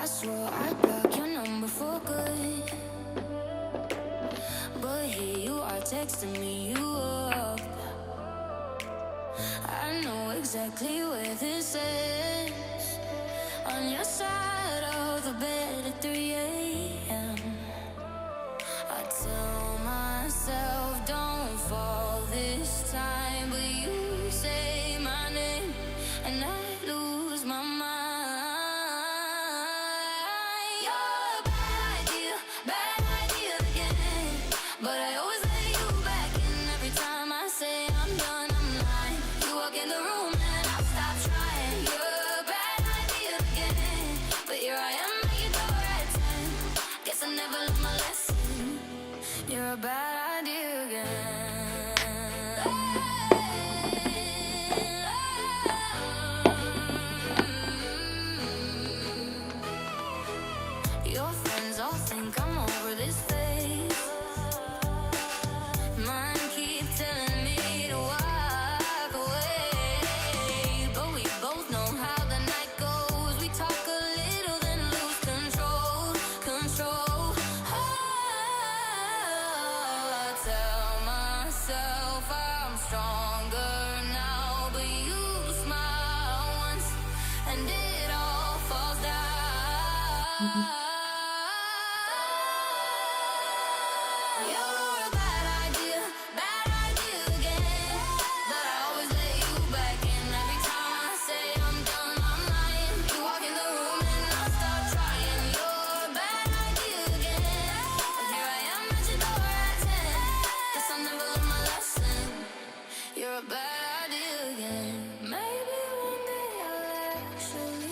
I swore I'd block your number for good, but here you are texting me you up. I know exactly where this is, on your side of the bed at 3 a.m. I tell myself don't fall this time, but you say my name and I lose my mind. You're a bad idea again, but I always let you back in. Every time I say I'm done, I'm lying. You walk in the room and I stop trying. You're a bad idea again, but here I am at your door at 10. Guess I never learned my lesson. You're a bad idea again. Your friends all think I'm over this phase. Mine keep telling me to walk away, but we both know how the night goes. We talk a little, then lose control. I tell myself I'm stronger now, but you smile once and it all falls down. You're a bad idea again, but I always let you back in. Every time I say I'm done, I'm lying. You walk in the room and I start trying. You're a bad idea again, and here I am at your door at 10. Guess I never learned my lesson. You're a bad idea again. Maybe one day I'll actually